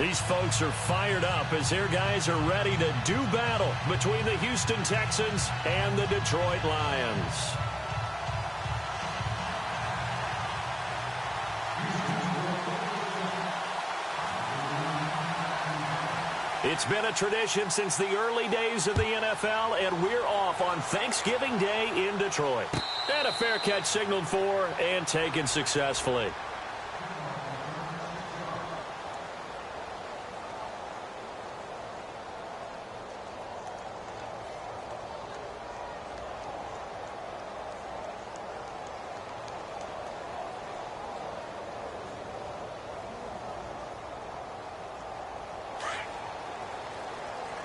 These folks are fired up as their guys are ready to do battle between the Houston Texans and the Detroit Lions. It's been a tradition since the early days of the NFL, and we're off on Thanksgiving Day in Detroit. And a fair catch signaled for and taken successfully.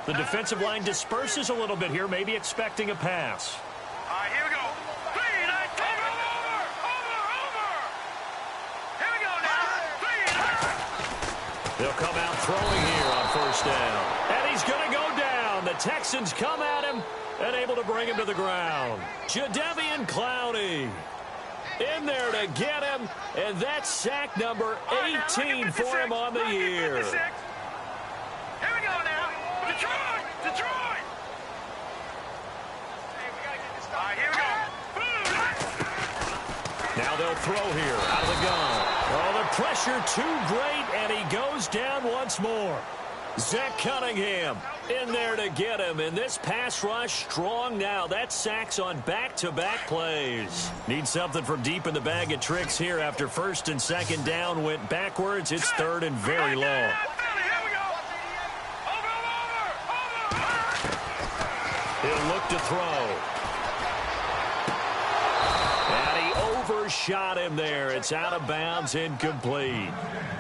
The defensive line disperses a little bit here, maybe expecting a pass. All right, here we go. Here we go now. They'll come out throwing here on first down. And he's going to go down. The Texans come at him and able to bring him to the ground. Jadeveon Clowney in there to get him, and that's sack number 18 for him on the year. Here we go now. Detroit! Detroit! Hey, we got to get this started. All right, here we go. Now they'll throw here out of the gun. Oh, the pressure too great, and he goes down once more. Zach Cunningham in there to get him, and this pass rush strong now. That's sacks on back-to-back plays. Need something from deep in the bag of tricks here after first and second down went backwards. It's third and very long. He'll look to throw. And he overshot him there. It's out of bounds, incomplete.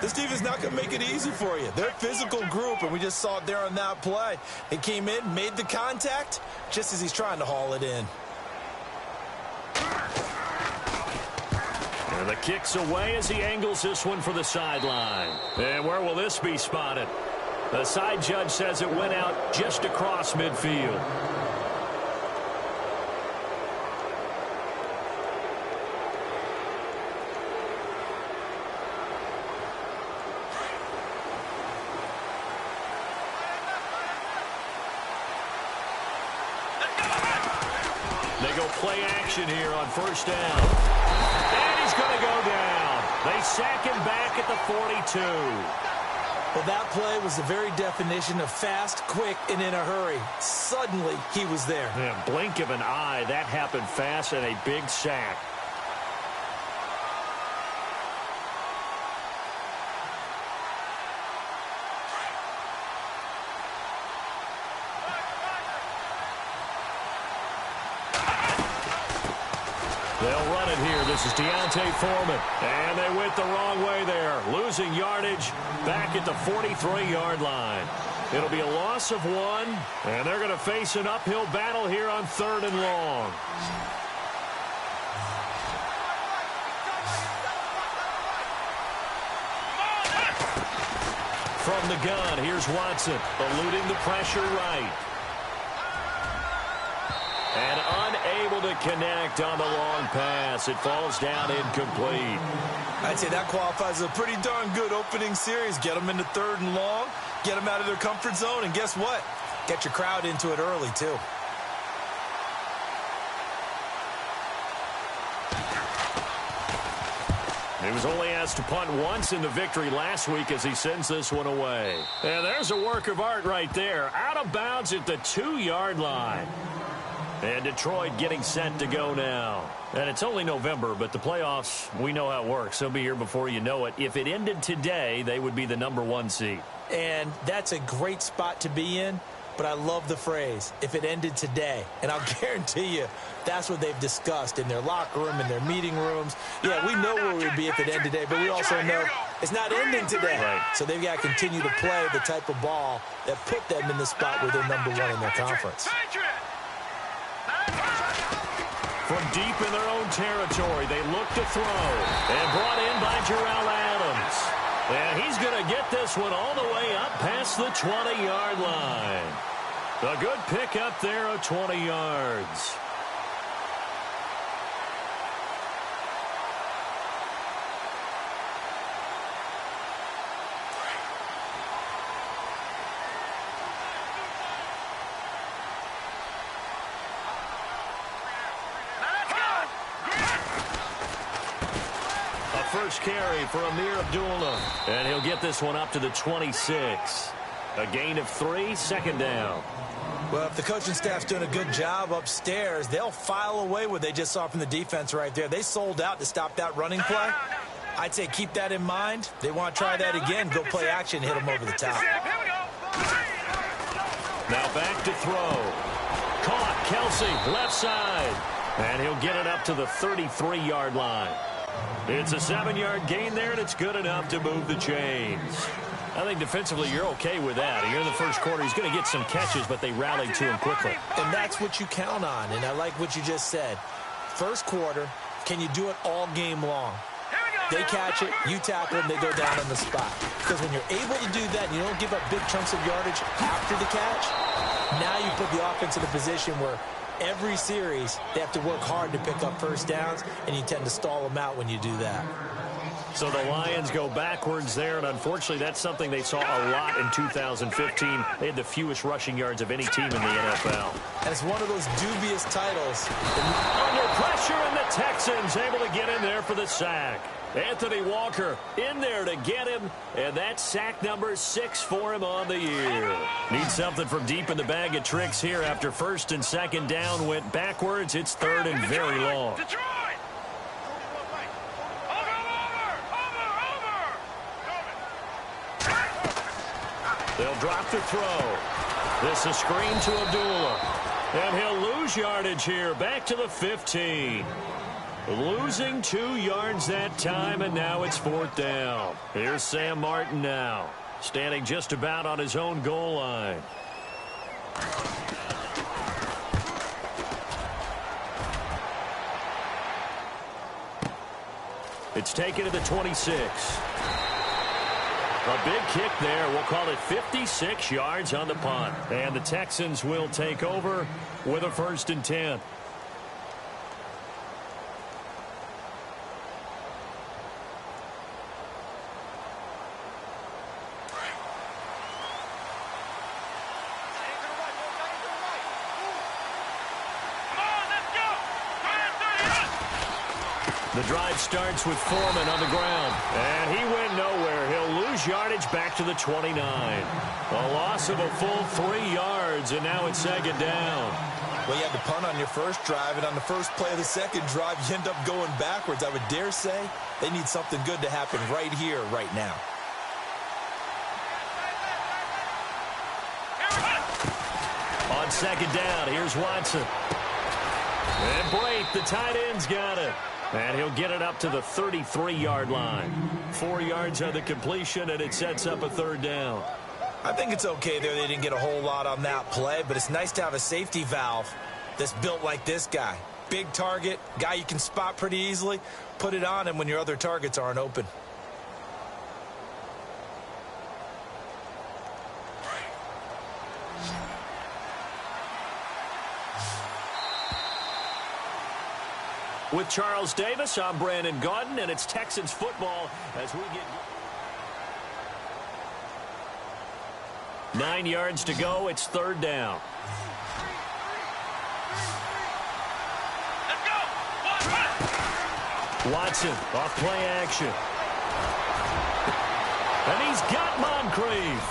This defense not going to make it easy for you. They're a physical group, and we just saw it there on that play. He came in, made the contact, just as he's trying to haul it in. And the kick's away as he angles this one for the sideline. And where will this be spotted? The side judge says it went out just across midfield. They go play action here on first down. And he's going to go down. They sack him back at the 42. Well, that play was the very definition of fast, quick, and in a hurry. Suddenly, he was there. Yeah, blink of an eye, that happened fast and a big sack. They'll run it here. This is Deontay Foreman. And they went the wrong way there. Losing yardage back at the 43-yard line. It'll be a loss of 1. And they're going to face an uphill battle here on third and long. From the gun, here's Watson. Eluding the pressure right. And unable to connect on the long pass. It falls down incomplete. I'd say that qualifies as a pretty darn good opening series. Get them into third and long, get them out of their comfort zone, and guess what? Get your crowd into it early, too. He was only asked to punt once in the victory last week as he sends this one away. And there's a work of art right there. Out of bounds at the 2-yard line. And Detroit getting set to go now. And it's only November, but the playoffs, we know how it works. They'll be here before you know it. If it ended today, they would be the #1 seed. And that's a great spot to be in, but I love the phrase, if it ended today. And I'll guarantee you, that's what they've discussed in their locker room, in their meeting rooms. Yeah, we know where we'd be if it ended today, but we also know it's not ending today. Right. So they've got to continue to play the type of ball that put them in the spot where they're #1 in their conference. From deep in their own territory, they look to throw. And brought in by Jarrell Adams. And he's going to get this one all the way up past the 20-yard line. A good pickup there of 20 yards. first carry for Amir Abdullah. And he'll get this one up to the 26. A gain of 3, second down. Well, if the coaching staff's doing a good job upstairs, they'll file away what they just saw from the defense right there. They sold out to stop that running play. I'd say keep that in mind. They want to try that again, go play action, hit them over the top. Now back to throw. Caught, Kelsey, left side. And he'll get it up to the 33-yard line. It's a 7-yard gain there, and it's good enough to move the chains. I think defensively you're okay with that. Here in the first quarter, he's going to get some catches, but they rallied to him quickly. And that's what you count on, and I like what you just said. First quarter, can you do it all game long? They catch it, you tackle them, they go down on the spot. Because when you're able to do that and you don't give up big chunks of yardage after the catch, now you put the offense in a position where every series they have to work hard to pick up first downs, and you tend to stall them out when you do that. So the Lions go backwards there, and unfortunately that's something they saw a lot in 2015. They had the fewest rushing yards of any team in the NFL. And it's one of those dubious titles. Under pressure, and the Texans able to get in there for the sack. Anthony Walker in there to get him, and that's sack number 6 for him on the year. Need something from deep in the bag of tricks here after first and second down went backwards. It's third and very long. They'll drop the throw. This is screen to Abdullah. And he'll lose yardage here, back to the 15. Losing 2 yards that time, and now it's 4th down. Here's Sam Martin now, standing just about on his own goal line. It's taken to the 26. A big kick there. We'll call it 56 yards on the punt. And the Texans will take over with a 1st and 10. The drive starts with Foreman on the ground, and he went nowhere. He'll lose yardage back to the 29. A loss of a full 3 yards, and now it's 2nd down. Well, you had to punt on your first drive, and on the first play of the second drive, you end up going backwards. I would dare say they need something good to happen right here, right now. On 2nd down, here's Watson. And Brate, the tight end's got it. And he'll get it up to the 33-yard line. 4 yards on the completion, and it sets up a 3rd down. I think it's okay there. They didn't get a whole lot on that play, but it's nice to have a safety valve that's built like this guy. Big target, guy you can spot pretty easily. Put it on him when your other targets aren't open. With Charles Davis, I'm Brandon Gaudin, and it's Texans football as we get 9 yards to go. It's 3rd down. Let's go. Watson off play action. And he's got Moncrief.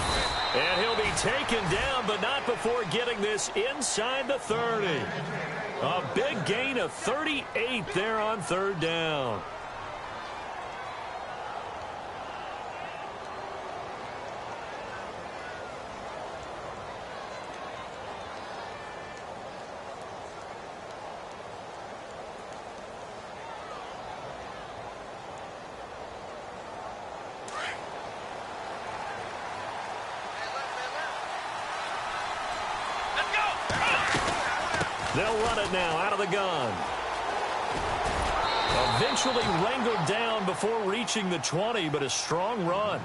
And he'll be taken down, but not before getting this inside the 30. A big gain of 38 there on 3rd down. They'll run it now out of the gun. Eventually wrangled down before reaching the 20, but a strong run.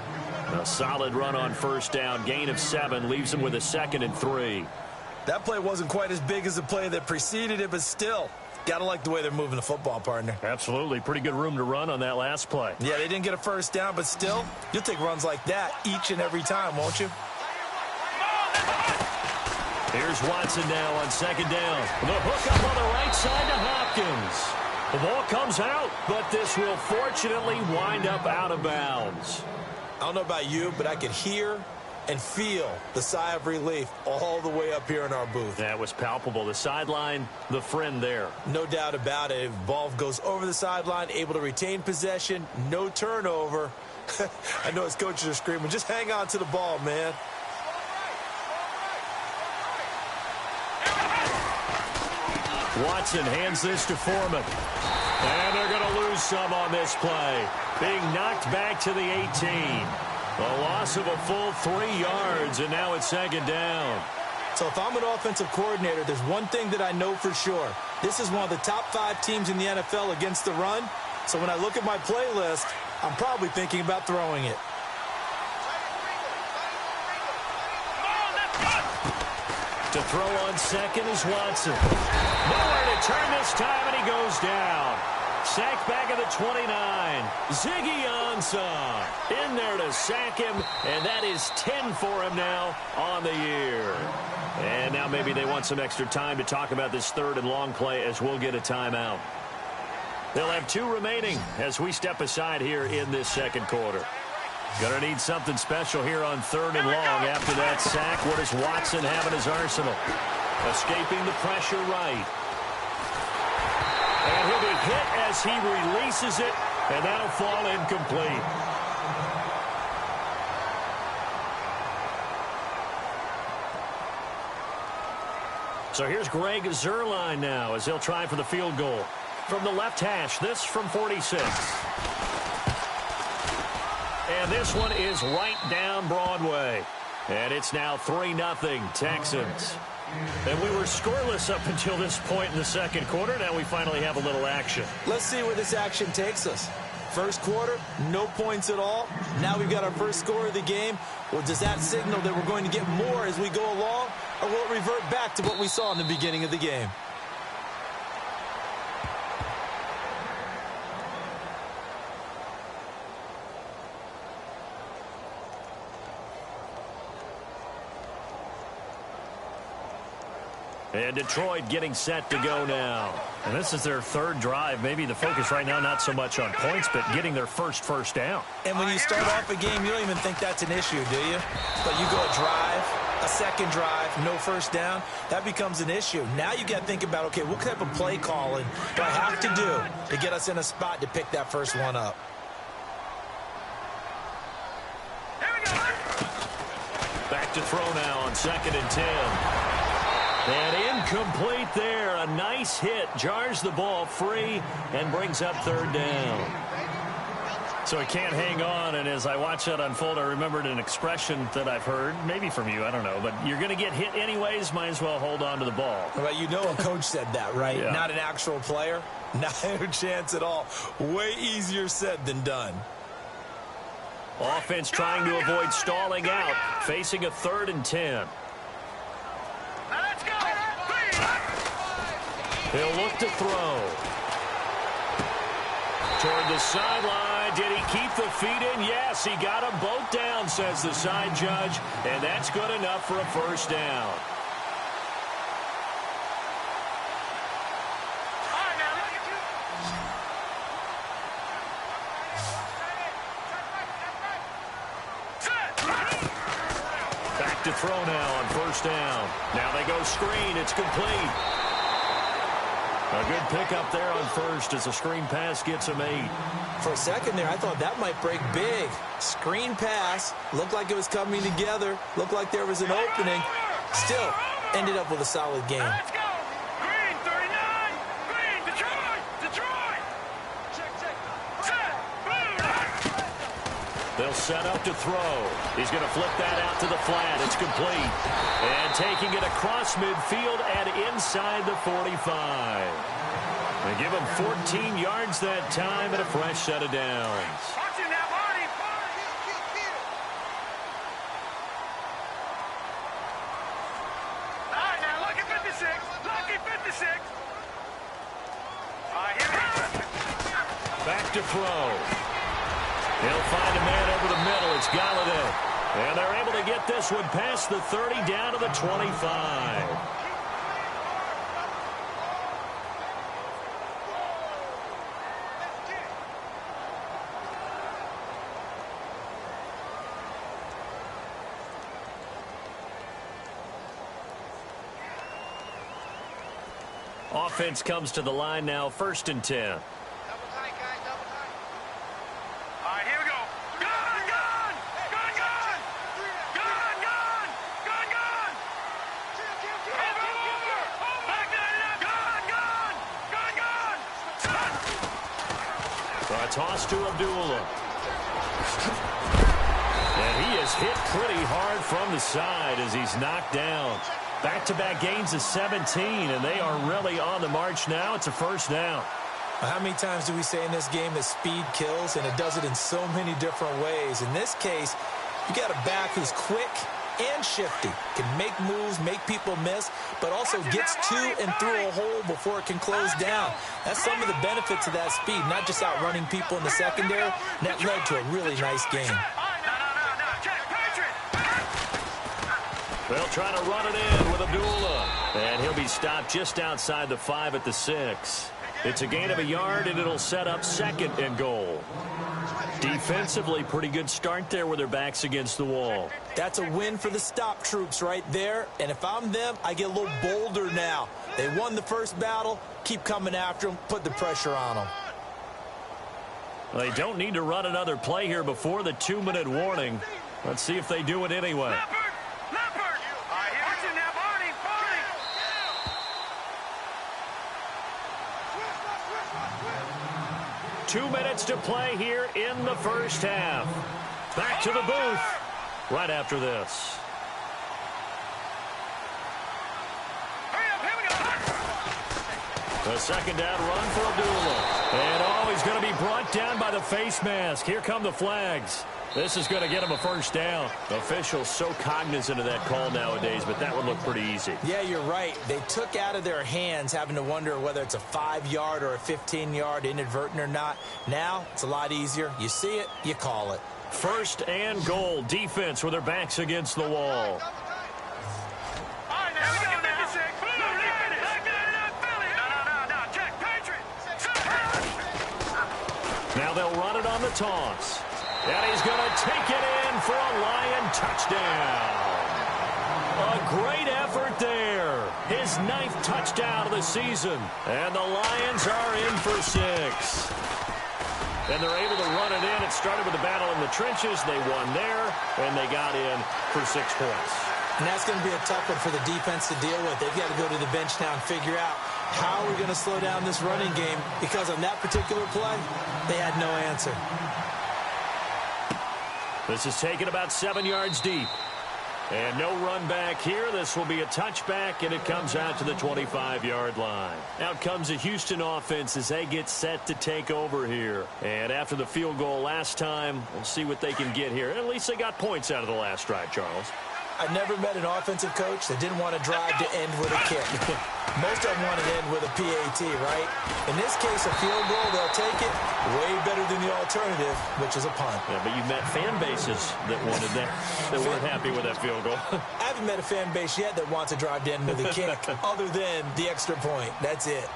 A solid run on 1st down. Gain of 7 leaves him with a 2nd and 3. That play wasn't quite as big as the play that preceded it, but still, gotta like the way they're moving the football, partner. Absolutely. Pretty good room to run on that last play. Yeah, they didn't get a 1st down, but still, you'll take runs like that each and every time, won't you? Here's Watson now on 2nd down. The hook up on the right side to Hopkins. The ball comes out, but this will fortunately wind up out of bounds. I don't know about you, but I could hear and feel the sigh of relief all the way up here in our booth. That was palpable. The sideline, the friend there. No doubt about it. If ball goes over the sideline, able to retain possession, no turnover. I know his coaches are screaming, just hang on to the ball, man. Watson hands this to Foreman. And they're going to lose some on this play. Being knocked back to the 18. A loss of a full 3 yards, and now it's second down. So if I'm an offensive coordinator, there's one thing that I know for sure. This is one of the top 5 teams in the NFL against the run. So when I look at my playlist, I'm probably thinking about throwing it. To throw on second is Watson. Nowhere to turn this time, and he goes down. Sacked back at the 29. Ziggy Ansah in there to sack him, and that is 10 for him now on the year. And now maybe they want some extra time to talk about this third and long play as we'll get a timeout. They'll have 2 remaining as we step aside here in this second quarter. Gonna need something special here on third and long after that sack. What does Watson have in his arsenal? Escaping the pressure right. And he'll be hit as he releases it, and that'll fall incomplete. So here's Greg Zuerlein now as he'll try for the field goal. From the left hash, this from 46. And this one is right down Broadway. And it's now 3-0 Texans. And we were scoreless up until this point in the second quarter. Now we finally have a little action. Let's see where this action takes us. First quarter, no points at all. Now we've got our first score of the game. Well, does that signal that we're going to get more as we go along? Or will it revert back to what we saw in the beginning of the game? And Detroit getting set to go now. And this is their third drive. Maybe the focus right now not so much on points, but getting their first down. And when you start off a game, you don't even think that's an issue, do you? But you go a drive, a second drive, no first down, that becomes an issue. Now you got to think about, okay, what type of play calling do I have to do to get us in a spot to pick that first one up? Back to throw now on 2nd and 10. And incomplete there. A nice hit. Jars the ball free and brings up third down. So he can't hang on. And as I watch that unfold, I remembered an expression that I've heard, maybe from you, I don't know. But you're going to get hit anyways. Might as well hold on to the ball. Well, you know a coach said that, right? Yeah. Not an actual player. Not a chance at all. Way easier said than done. Offense trying to avoid stalling out. Facing a 3rd and 10. He'll look to throw. Toward the sideline. Did he keep the feet in? Yes, he got them both down, says the side judge. And that's good enough for a first down. Back to throw now on first down. Now they go screen. It's complete. A good pickup there on first as the screen pass gets him 8. For a second there, I thought that might break big. Screen pass. Looked like it was coming together. Looked like there was an opening. Still, ended up with a solid game. Let's go! Green, 39! Green, Detroit! Detroit! Check. Set! Boom! They'll set up to throw. He's going to flip that out to the flat. It's complete. And taking it across midfield and inside the 45. They give him 14 yards that time and a fresh set of downs. Watch it now, Marty! All right, now, lucky 56. Lucky 56. All right, here we go. Back to throw. He'll find a man over the middle. It's Galladay. And they're able to get this one past the 30 down to the 25. Offense comes to the line now, 1st and 10. Double tight, guys, double tight. All right, here we go. Gun, gun! Gun, gun! Gun, gun! Gun, gun! Over! Back that up! Gun, gun! Gun, gun! A toss to Abdullah. And he is hit pretty hard from the side as he's knocked down. Back-to-back gains of 17, and they are really on the march now. It's a 1st down. How many times do we say in this game that speed kills, and it does it in so many different ways? In this case, you got a back who's quick and shifty, can make moves, make people miss, but also gets to and through a hole before it can close down. That's some of the benefits of that speed, not just outrunning people in the secondary. And that led to a really nice game. They'll try to run it in with Abdullah. And he'll be stopped just outside the 5 at the 6. It's a gain of a yard, and it'll set up 2nd and goal. Defensively, pretty good start there with their backs against the wall. That's a win for the stop troops right there. And if I'm them, I get a little bolder now. They won the first battle. Keep coming after them. Put the pressure on them. They don't need to run another play here before the 2-minute warning. Let's see if they do it anyway. 2 minutes to play here in the 1st half. Back to the booth right after this. The 2nd down run for Abdullah. And he's going to be brought down by the face mask. Here come the flags. This is going to get him a 1st down. Officials so cognizant of that call nowadays, but that would look pretty easy. Yeah, you're right. They took out of their hands having to wonder whether it's a 5-yard or a 15-yard inadvertent or not. Now, it's a lot easier. You see it, you call it. 1st and goal. Defense with their backs against the wall. Now they'll run it on the toss. And he's going to take it in for a Lion touchdown. A great effort there. His 9th touchdown of the season. And the Lions are in for 6. And they're able to run it in. It started with a battle in the trenches. They won there, and they got in for 6 points. And that's going to be a tough one for the defense to deal with. They've got to go to the bench now and figure out how we're going to slow down this running game, because on that particular play, they had no answer. This is taken about 7 yards deep. And no run back here. This will be a touchback, and it comes out to the 25-yard line. Out comes the Houston offense as they get set to take over here. And after the field goal last time, we'll see what they can get here. At least they got points out of the last drive, Charles. I've never met an offensive coach that didn't want to drive to end with a kick. Most of them want to end with a PAT, right? In this case, a field goal, they'll take it. Way better than the alternative, which is a punt. Yeah, but you met fan bases that wanted that, that weren't happy with that field goal. I haven't met a fan base yet that wants to drive to end with a kick, other than the extra point. That's it.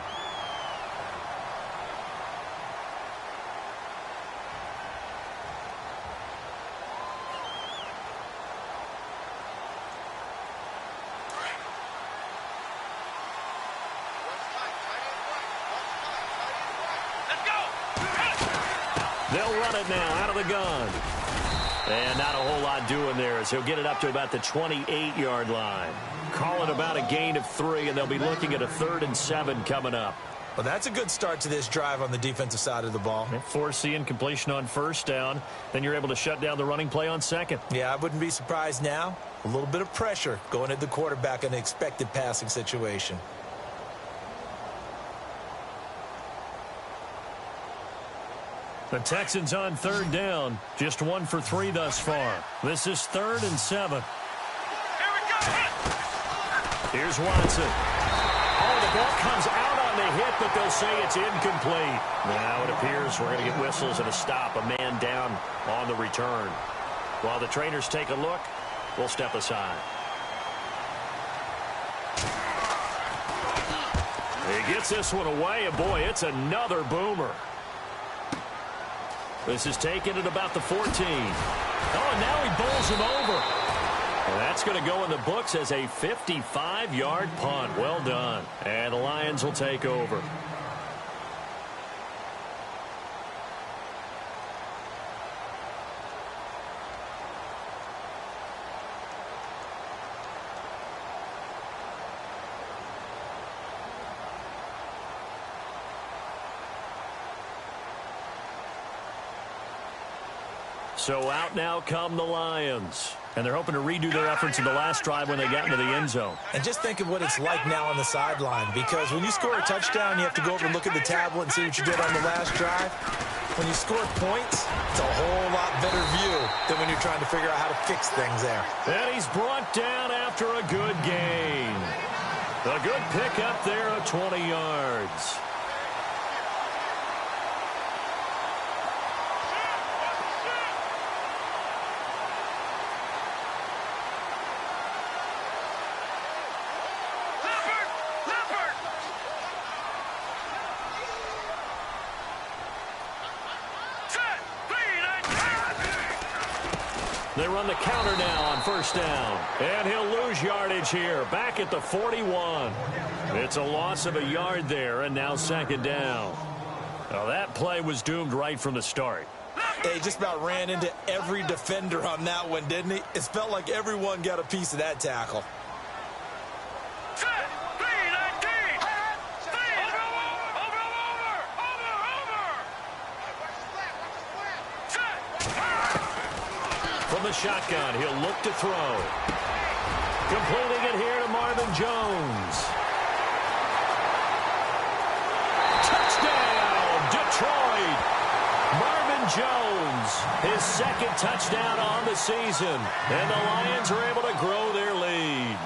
They'll run it now out of the gun. And not a whole lot doing there as he'll get it up to about the 28-yard line. Call it about a gain of 3, and they'll be looking at a 3rd and 7 coming up. Well, that's a good start to this drive on the defensive side of the ball. Force the incompletion on 1st down. Then you're able to shut down the running play on 2nd. Yeah, I wouldn't be surprised now. A little bit of pressure going at the quarterback in an expected passing situation. The Texans on 3rd down. Just 1 for 3 thus far. This is 3rd and 7. Here we go. Here's Watson. Oh, the ball comes out on the hit, but they'll say it's incomplete. Now it appears we're going to get whistles and a stop. A man down on the return. While the trainers take a look, we'll step aside. He gets this one away, and boy, it's another boomer. This is taken at about the 14. Oh, and now he bowls him over. And that's going to go in the books as a 55-yard punt. Well done. And the Lions will take over. So out now come the Lions. And they're hoping to redo their efforts in the last drive when they got into the end zone. And just think of what it's like now on the sideline, because when you score a touchdown, you have to go over and look at the tablet and see what you did on the last drive. When you score points, it's a whole lot better view than when you're trying to figure out how to fix things there. And he's brought down after a good gain. A good pickup there of 20 yards. They run the counter now on first down. And he'll lose yardage here. Back at the 41. It's a loss of a yard there, and now second down. Now that play was doomed right from the start. He just about ran into every defender on that one, didn't he? It felt like everyone got a piece of that tackle. From the shotgun, he'll look to throw. Completing it here to Marvin Jones. Touchdown, Detroit. Marvin Jones, his second touchdown on the season. And the Lions are able to grow their lead.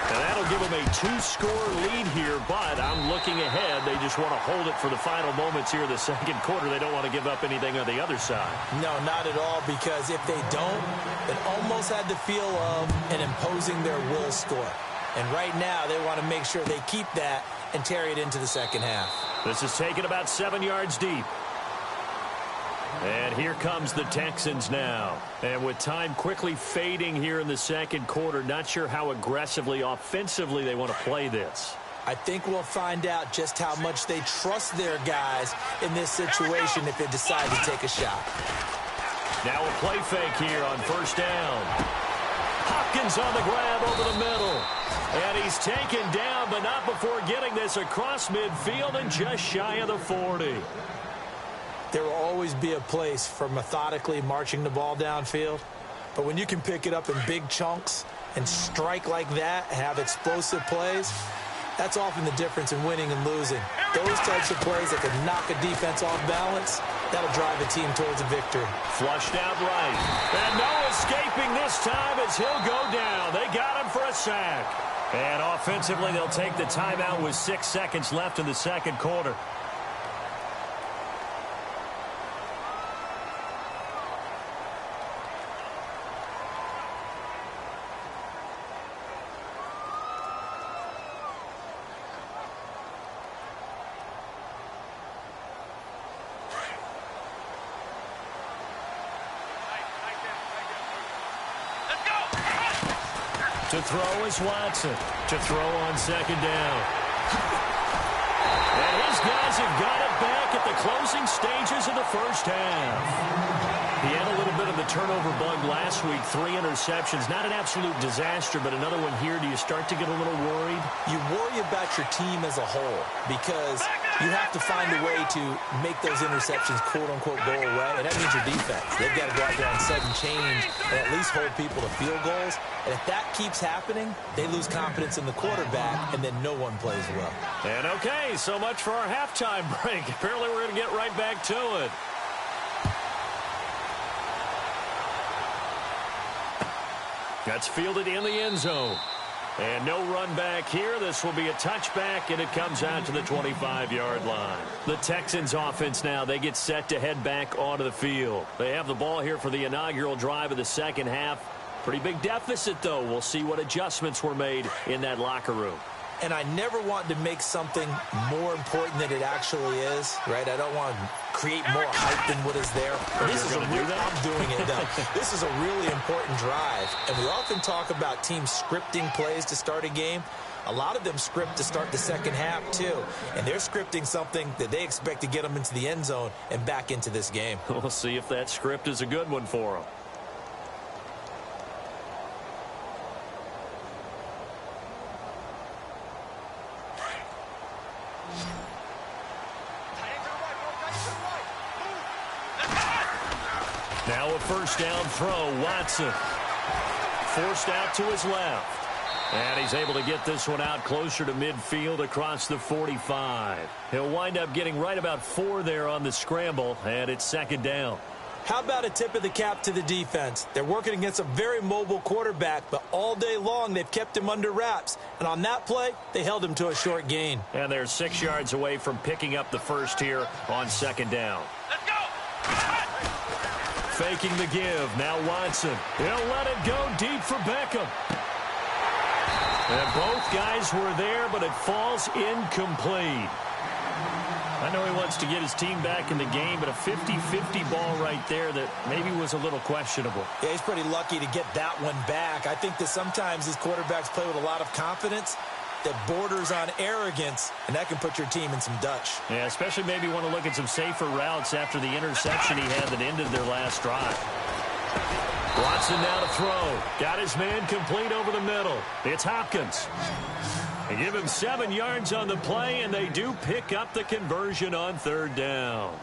And that'll give them a 2-score lead here, but I'm looking ahead. They just want to hold it for the final moments here in the second quarter. They don't want to give up anything on the other side. No, not at all, because if they don't, it almost had the feel of an imposing their will score. And right now, they want to make sure they keep that and carry it into the second half. This is taken about 7 yards deep. And here comes the Texans now. And with time quickly fading here in the second quarter, not sure how aggressively, offensively they want to play this. I think we'll find out just how much they trust their guys in this situation if they decide to take a shot. Now a play fake here on first down. Hopkins on the grab over the middle. And he's taken down, but not before getting this across midfield and just shy of the 40. There will always be a place for methodically marching the ball downfield. But when you can pick it up in big chunks and strike like that, have explosive plays, that's often the difference in winning and losing. Those types of plays that can knock a defense off balance, that'll drive a team towards a victory. Flushed out right. And no escaping this time as he'll go down. They got him for a sack. And offensively, they'll take the timeout with 6 seconds left in the second quarter. To throw is Watson. To throw on second down. And his guys have got it back at the closing stages of the first half. He had a little bit of the turnover bug last week. 3 interceptions. Not an absolute disaster, but another one here. Do you start to get a little worried? You worry about your team as a whole because you have to find a way to make those interceptions, quote-unquote, go away. And that means your defense. They've got to go out there and sudden change and at least hold people to field goals. And if that keeps happening, they lose confidence in the quarterback, and then no one plays well. And okay, so much for our halftime break. Apparently we're going to get right back to it. That's fielded in the end zone. And no run back here. This will be a touchback, and it comes out to the 25-yard line. The Texans offense now, they get set to head back onto the field. They have the ball here for the inaugural drive of the second half. Pretty big deficit, though. We'll see what adjustments were made in that locker room. and I never want to make something more important than it actually is, right? I don't want to create more hype than what is there. This is I'm doing it, though. This is a really important drive, and we often talk about teams scripting plays to start a game. A lot of them script to start the second half, too, and they're scripting something that they expect to get them into the end zone and back into this game. We'll see if that script is a good one for them. Now a first down throw, Watson. Forced out to his left. And he's able to get this one out closer to midfield across the 45. He'll wind up getting right about 4 there on the scramble, and it's second down. How about a tip of the cap to the defense? They're working against a very mobile quarterback, but all day long they've kept him under wraps. And on that play, they held him to a short gain. And they're 6 yards away from picking up the first here on second down. Let's go! Faking the give. Now Watson. He'll let it go deep for Beckham. And both guys were there, but it falls incomplete. I know he wants to get his team back in the game, but a 50-50 ball right there that maybe was a little questionable. Yeah, he's pretty lucky to get that one back. I think that sometimes these quarterbacks play with a lot of confidence that borders on arrogance, and that can put your team in some Dutch. Yeah, especially maybe want to look at some safer routes after the interception he had that ended their last drive. Watson now to throw. Got his man complete over the middle. It's Hopkins. They give him 7 yards on the play, and they do pick up the conversion on third down.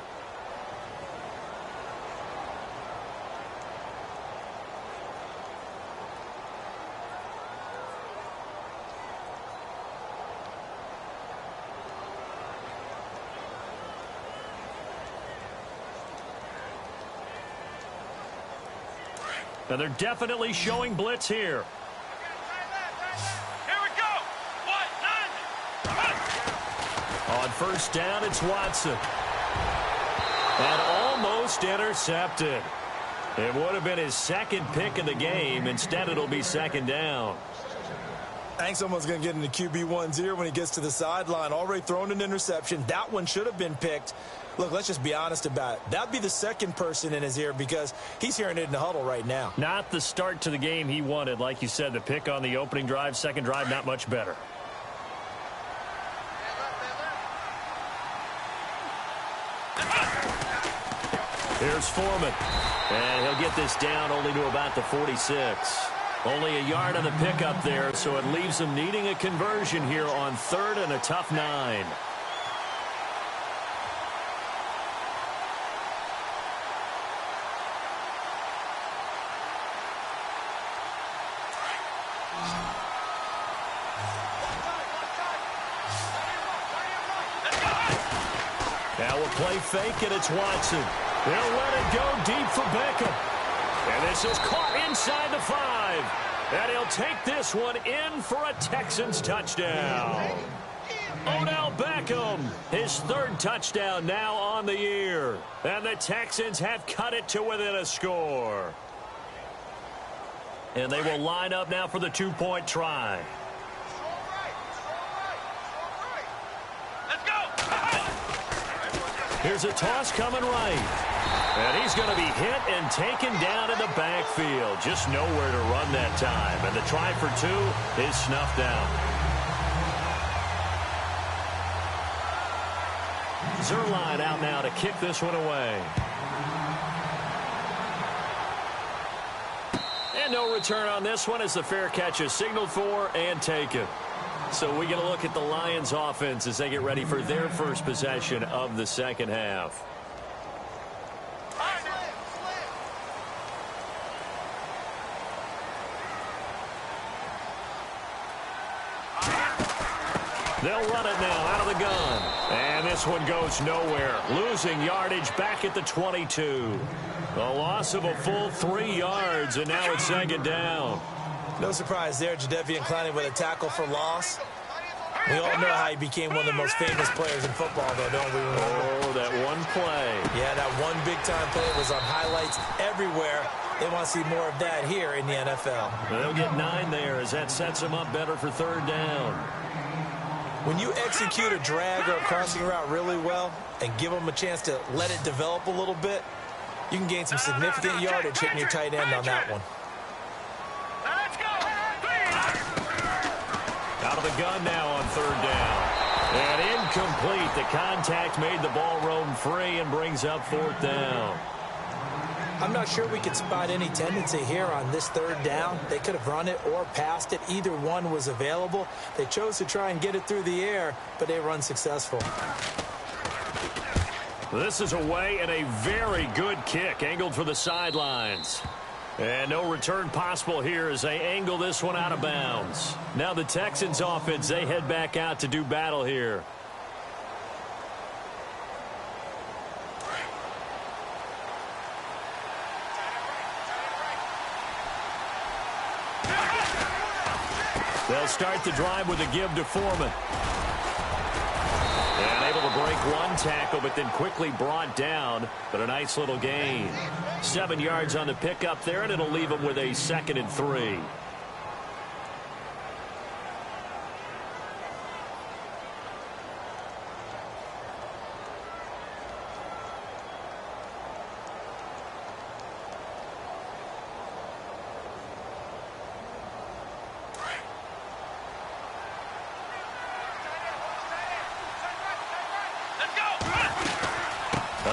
Now they're definitely showing blitz here. Here we go! On first down, it's Watson. And almost intercepted. It would have been his second pick of the game. Instead, it'll be second down. I think someone's going to get into QB1-0 when he gets to the sideline. Already thrown an interception. That one should have been picked. Look, let's just be honest about it. That'd be the second person in his ear because he's hearing it in the huddle right now. Not the start to the game he wanted. Like you said, the pick on the opening drive, second drive, not much better. Here's Foreman. And he'll get this down only to about the 46. Only a yard on the pickup there, so it leaves them needing a conversion here on third and a tough 9. Now a play fake, and it's Watson. They'll let it go deep for Beckham. And this is caught inside the 5. And he'll take this one in for a Texans touchdown. Odell Beckham, his third touchdown now on the year. And the Texans have cut it to within a score. And they will line up now for the 2-point try. Here's a toss coming right. And he's going to be hit and taken down in the backfield. Just nowhere to run that time. And the try for 2 is snuffed out. Zerline out now to kick this one away. And no return on this one as the fair catch is signaled for and taken. So we get a look at the Lions offense as they get ready for their first possession of the second half. They'll run it now out of the gun. And this one goes nowhere. Losing yardage back at the 22. A loss of a full 3 yards, and now it's second down. No surprise there, Jadeveon Clowney with a tackle for loss. We all know how he became one of the most famous players in football, though, don't we? Oh, that one play. Yeah, that one big-time play was on highlights everywhere. They want to see more of that here in the NFL. They'll get 9 there as that sets them up better for third down. When you execute a drag or a crossing route really well and give them a chance to let it develop a little bit, you can gain some significant yardage hitting your tight end on that one. Let's go. Out of the gun now on third down. And incomplete. The contact made the ball roam free and brings up fourth down. I'm not sure we could spot any tendency here on this third down. They could have run it or passed it. Either one was available. They chose to try and get it through the air, but they were unsuccessful. This is away and a very good kick angled for the sidelines. And no return possible here as they angle this one out of bounds. Now the Texans offense, they head back out to do battle here. They'll start the drive with a give to Foreman. And able to break one tackle, but then quickly brought down. But a nice little gain. 7 yards on the pickup there, and it'll leave them with a 2nd and 3.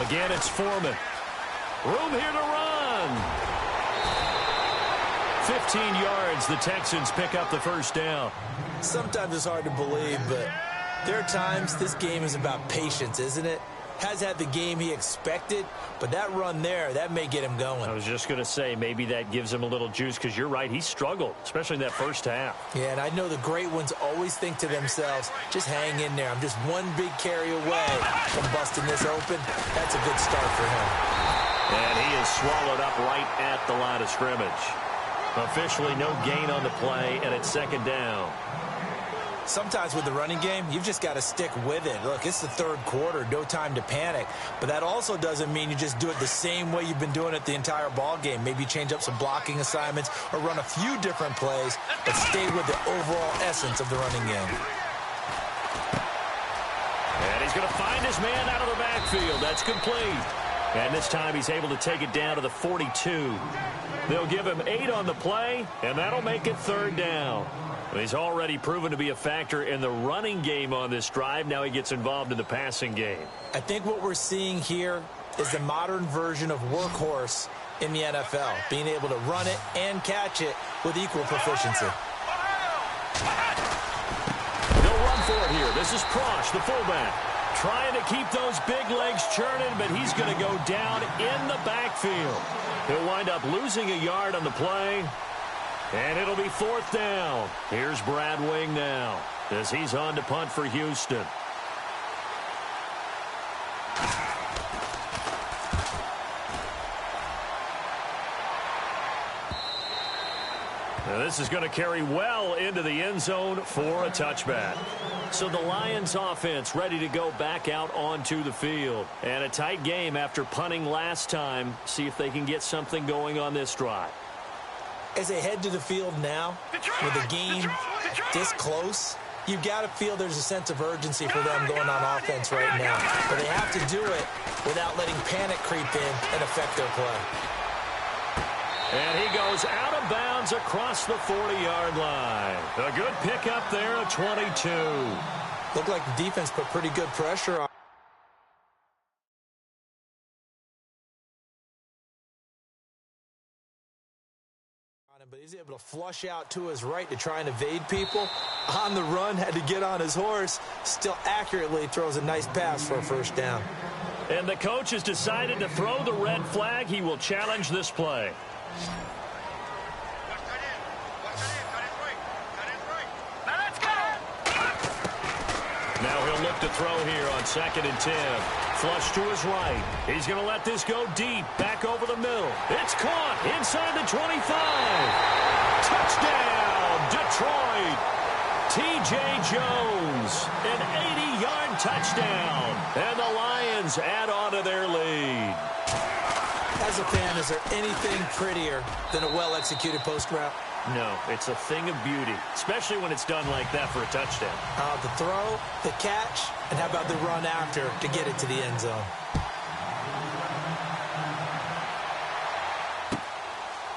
Again, it's Foreman. Room here to run. 15 yards. The Texans pick up the first down. Sometimes it's hard to believe, but there are times this game is about patience, isn't it? Has had the game he expected, but that run there, that may get him going. I was just going to say, maybe that gives him a little juice, because you're right, he struggled, especially in that first half. Yeah, and I know the great ones always think to themselves, just hang in there. I'm just one big carry away from busting this open. That's a good start for him. And he is swallowed up right at the line of scrimmage. Officially no gain on the play, and it's 2nd down. Sometimes with the running game, you've just got to stick with it. Look, it's the third quarter, no time to panic. But that also doesn't mean you just do it the same way you've been doing it the entire ball game. Maybe change up some blocking assignments or run a few different plays, but stay with the overall essence of the running game. And he's going to find his man out of the backfield. That's complete. And this time he's able to take it down to the 42. They'll give him 8 on the play, and that'll make it 3rd down. He's already proven to be a factor in the running game on this drive. Now he gets involved in the passing game. I think what we're seeing here is the modern version of workhorse in the NFL, being able to run it and catch it with equal proficiency. They'll run for it here. This is Prosh, the fullback, trying to keep those big legs churning, but he's going to go down in the backfield. He'll wind up losing a yard on the play. And it'll be 4th down. Here's Brad Wing now as he's on to punt for Houston. Now this is going to carry well into the end zone for a touchback. So the Lions offense ready to go back out onto the field. And a tight game after punting last time. See if they can get something going on this drive. As they head to the field now, with the game this close, you've got to feel there's a sense of urgency for them going on offense right now. But they have to do it without letting panic creep in and affect their play. And he goes out of bounds across the 40-yard line. A good pickup there at 22. Looked like the defense put pretty good pressure on. But he's able to flush out to his right to try and evade people. On the run, had to get on his horse. Still accurately throws a nice pass for a 1st down. And the coach has decided to throw the red flag. He will challenge this play. Now he'll look to throw here on 2nd and 10. Flush to his right. He's going to let this go deep. Back over the middle. It's caught inside the 25. Touchdown, Detroit. T.J. Jones, an 80-yard touchdown. And the Lions add on to their lead. As a fan, is there anything prettier than a well-executed post route? No, it's a thing of beauty, especially when it's done like that for a touchdown. The throw, the catch, and how about the run after to get it to the end zone?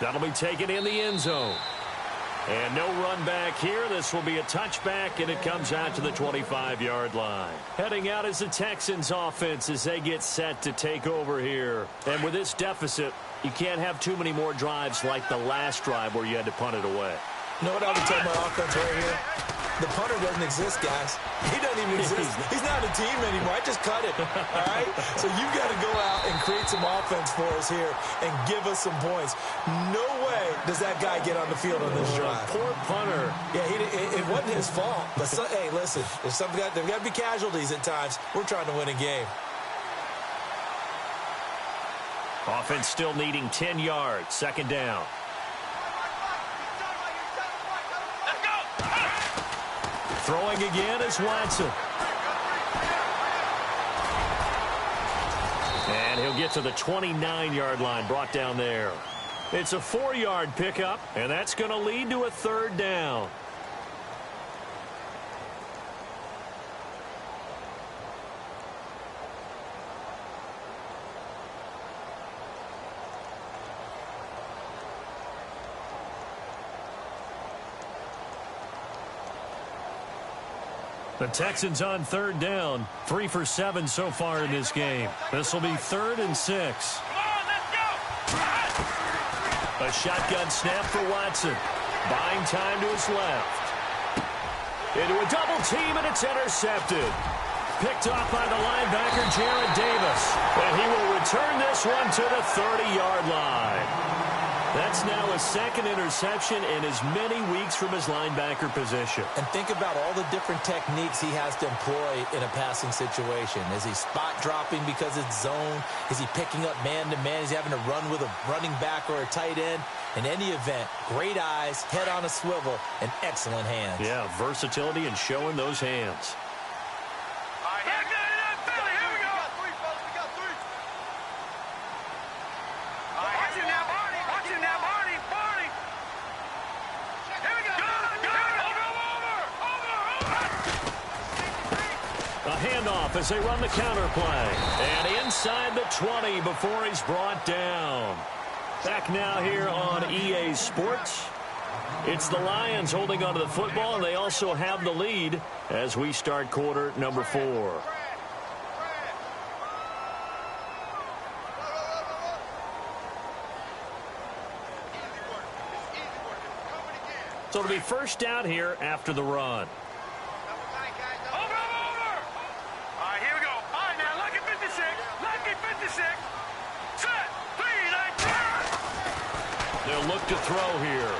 That'll be taken in the end zone. And no run back here. This will be a touchback, and it comes out to the 25-yard line. Heading out is the Texans offense as they get set to take over here. And with this deficit, you can't have too many more drives like the last drive where you had to punt it away. You know what I would tell my offense right here? The punter doesn't exist, guys. He doesn't even exist. He's not a team anymore. I just cut him, all right? So you've got to go out and create some offense for us here and give us some points. No way does that guy get on the field on this drive. Poor punter. Yeah, it wasn't his fault. But, hey, listen, there's got to be casualties at times. We're trying to win a game. Offense still needing 10 yards. Second down. Throwing again is Watson. And he'll get to the 29-yard line, brought down there. It's a 4-yard pickup, and that's going to lead to a third down. The Texans on third down, 3 for 7 so far in this game. This will be 3rd and 6. Come on, let's go! A shotgun snap for Watson. Buying time to his left. Into a double team, and it's intercepted. Picked off by the linebacker, Jared Davis. And he will return this one to the 30-yard line. That's now a second interception in as many weeks from his linebacker position. And think about all the different techniques he has to employ in a passing situation. Is he spot dropping because it's zone? Is he picking up man-to-man? Is he having to run with a running back or a tight end? In any event, great eyes, head on a swivel, and excellent hands. Yeah, versatility and showing those hands. As they run the counter play. And inside the 20 before he's brought down. Back now here on EA Sports. It's the Lions holding onto the football, and they also have the lead as we start quarter number 4. So it'll be first down here after the run. They'll look to throw here.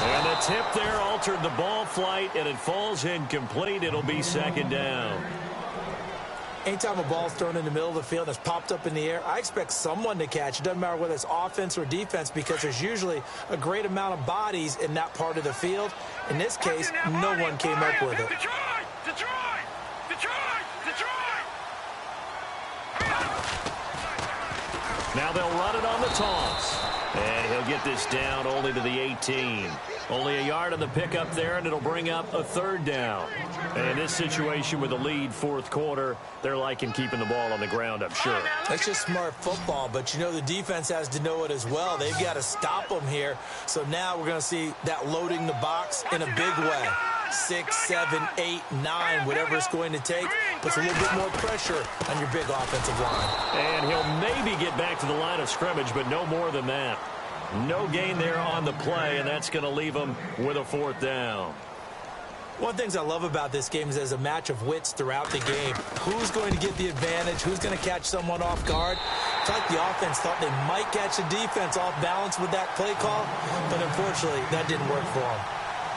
And the tip there altered the ball flight, and it falls incomplete. It'll be second down. Anytime a ball's thrown in the middle of the field that's popped up in the air, I expect someone to catch. It doesn't matter whether it's offense or defense because there's usually a great amount of bodies in that part of the field. In this case, no one came up with it. Now they'll run it on the toss. And he'll get this down only to the 18. Only a yard on the pickup there, and it'll bring up a third down. And in this situation with a lead fourth quarter, they're liking keeping the ball on the ground, I'm sure. That's just smart football, but you know the defense has to know it as well. They've got to stop them here. So now we're going to see that loading the box in a big way. 6, 7, 8, 9, whatever it's going to take. Puts a little bit more pressure on your big offensive line. And he'll maybe get back to the line of scrimmage, but no more than that. No gain there on the play, and that's going to leave him with a fourth down. One of the things I love about this game is there's a match of wits throughout the game. Who's going to get the advantage? Who's going to catch someone off guard? It's like the offense thought they might catch the defense off balance with that play call, but unfortunately, that didn't work for them.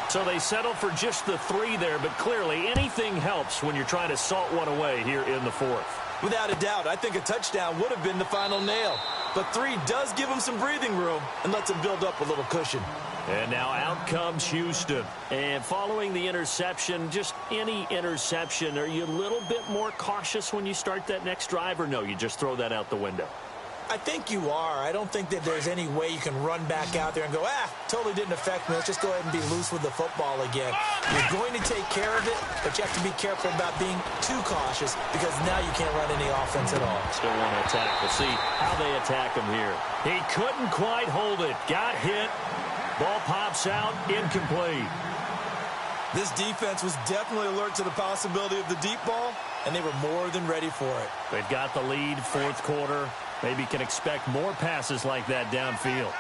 So they settle for just the 3 there, but clearly anything helps when you're trying to salt one away here in the fourth. Without a doubt, I think a touchdown would have been the final nail. But 3 does give them some breathing room and lets them build up a little cushion. And now out comes Houston. And following the interception, just any interception, are you a little bit more cautious when you start that next drive, or no, you just throw that out the window? I think you are. I don't think that there's any way you can run back out there and go, totally didn't affect me. Let's just go ahead and be loose with the football again. You're going to take care of it, but you have to be careful about being too cautious because now you can't run any offense at all. Still want to attack. We'll see how they attack him here. He couldn't quite hold it. Got hit. Ball pops out. Incomplete. This defense was definitely alert to the possibility of the deep ball, and they were more than ready for it. They've got the lead, fourth quarter. Maybe can expect more passes like that downfield.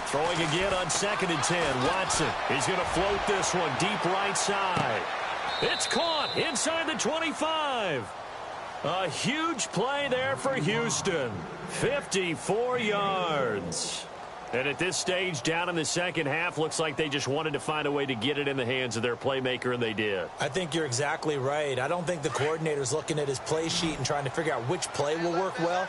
Throwing again on 2nd and 10. Watson, he's going to float this one deep right side. It's caught inside the 25. A huge play there for Houston. 54 yards. And at this stage, down in the second half, looks like they just wanted to find a way to get it in the hands of their playmaker, and they did. I think you're exactly right. I don't think the coordinator's looking at his play sheet and trying to figure out which play will work well.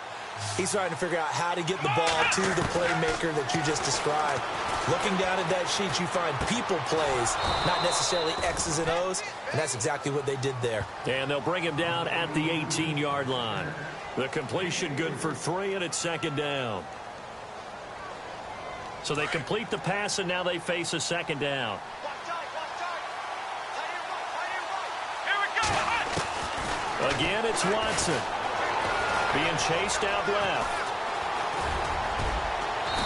He's trying to figure out how to get the ball to the playmaker that you just described. Looking down at that sheet, you find people plays, not necessarily X's and O's, and that's exactly what they did there. And they'll bring him down at the 18-yard line. The completion good for 3, and it's 2nd down. So they complete the pass, and now they face a 2nd down. Again, it's Watson. Being chased out left.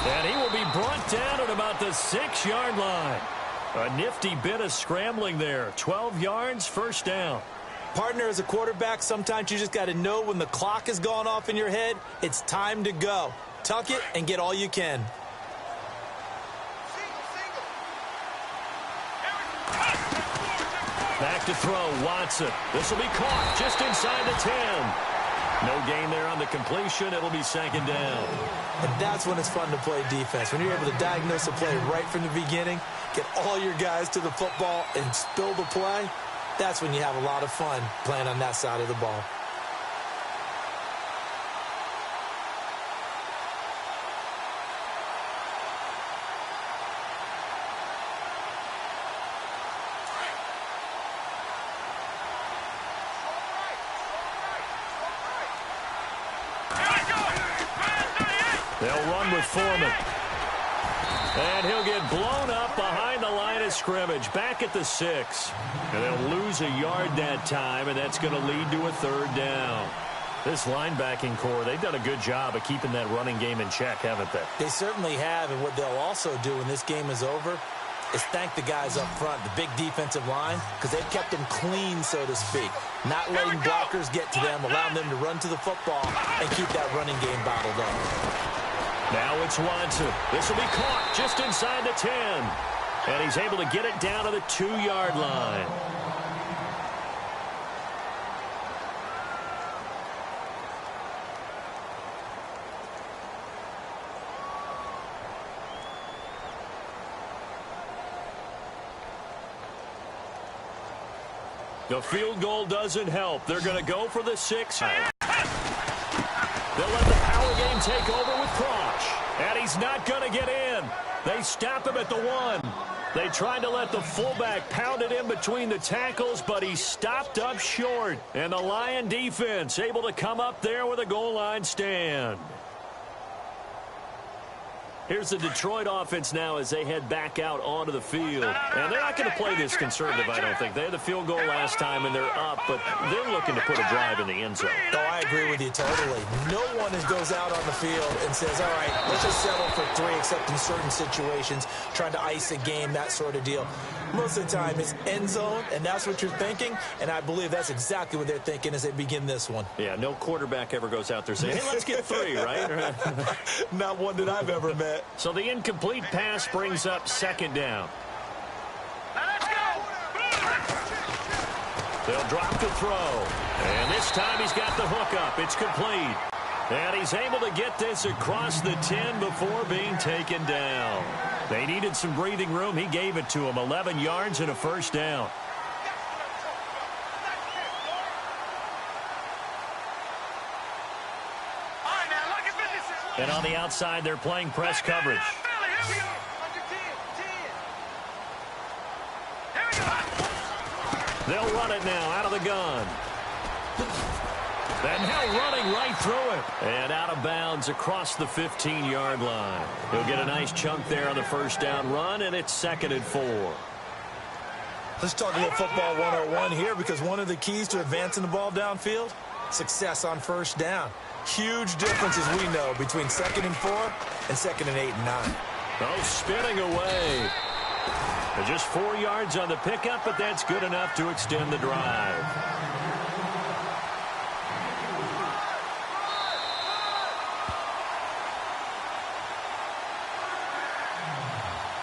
And he will be brought down at about the 6-yard line. A nifty bit of scrambling there. 12 yards, 1st down. Partner, as a quarterback, sometimes you just got to know when the clock has gone off in your head, it's time to go. Tuck it and get all you can. Back to throw, Watson. This will be caught just inside the 10. No gain there on the completion. It'll be 2nd down. And that's when it's fun to play defense. When you're able to diagnose a play right from the beginning, get all your guys to the football and spill the play, that's when you have a lot of fun playing on that side of the ball. They'll run with Foreman. And he'll get blown up behind the line of scrimmage, back at the 6. And they'll lose a yard that time, and that's going to lead to a 3rd down. This linebacking core, they've done a good job of keeping that running game in check, haven't they? They certainly have, and what they'll also do when this game is over is thank the guys up front, the big defensive line, because they've kept them clean, so to speak. Not letting blockers get to them, allowing them to run to the football and keep that running game bottled up. Now it's Watson. This will be caught just inside the 10. And he's able to get it down to the 2-yard line. The field goal doesn't help. They're going to go for the 6. They'll let the power game take over with Crouch. And he's not going to get in. They stop him at the 1. They tried to let the fullback pound it in between the tackles, but he stopped up short. And the Lion defense able to come up there with a goal line stand. Here's the Detroit offense now as they head back out onto the field. And they're not going to play this conservative, I don't think. They had the field goal last time, and they're up, but they're looking to put a drive in the end zone. Oh, I agree with you totally. No one goes out on the field and says, all right, let's just settle for 3, except in certain situations, trying to ice a game, that sort of deal. Most of the time, it's end zone, and that's what you're thinking, and I believe that's exactly what they're thinking as they begin this one. Yeah, no quarterback ever goes out there saying, hey, let's get 3, right? Not one that I've ever met. So the incomplete pass brings up 2nd down. Let's go! They'll drop the throw. And this time he's got the hook up. It's complete. And he's able to get this across the 10 before being taken down. They needed some breathing room. He gave it to him. 11 yards and a 1st down. And on the outside, they're playing press coverage. They'll run it now out of the gun. And now running right through it. And out of bounds across the 15-yard line. He'll get a nice chunk there on the first down run, and it's 2nd and 4. Let's talk a little football 101 here, because one of the keys to advancing the ball downfield, success on first down. Huge differences, we know, between 2nd and 4 and 2nd and 8 and 9. Oh, spinning away. Just 4 yards on the pickup, but that's good enough to extend the drive.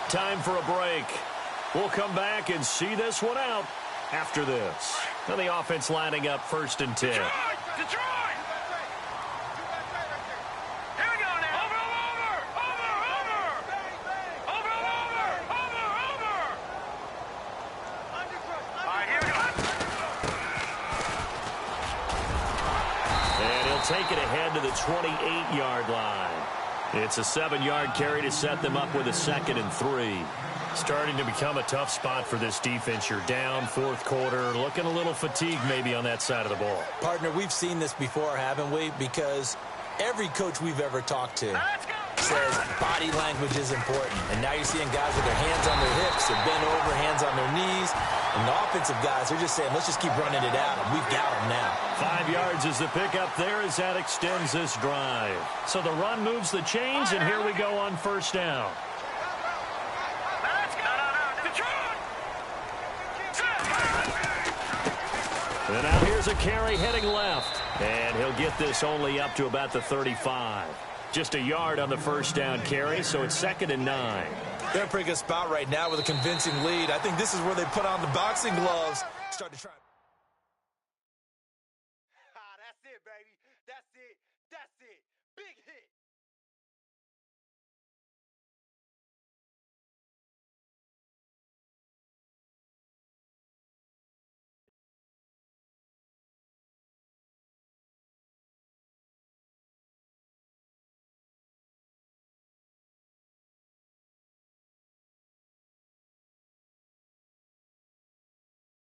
Time for a break. We'll come back and see this one out after this. Now the offense lining up 1st and 10. Detroit! Here we go now. Over. All right, here we go. And he'll take it ahead to the 28-yard line. It's a 7-yard carry to set them up with a 2nd and 3. Starting to become a tough spot for this defense. You're down 4th quarter, looking a little fatigued maybe on that side of the ball. Partner, we've seen this before, haven't we? Because every coach we've ever talked to says body language is important. And now you're seeing guys with their hands on their hips, they're bent over, hands on their knees. And the offensive guys, they're just saying, let's just keep running it out, and we've got them now. 5 yards is the pickup there as that extends this drive. So the run moves the chains, and here we go on first down. And now here's a carry heading left. And he'll get this only up to about the 35. Just a yard on the first down carry, so it's 2nd and 9. They're in a pretty good spot right now with a convincing lead. I think this is where they put on the boxing gloves, start to try.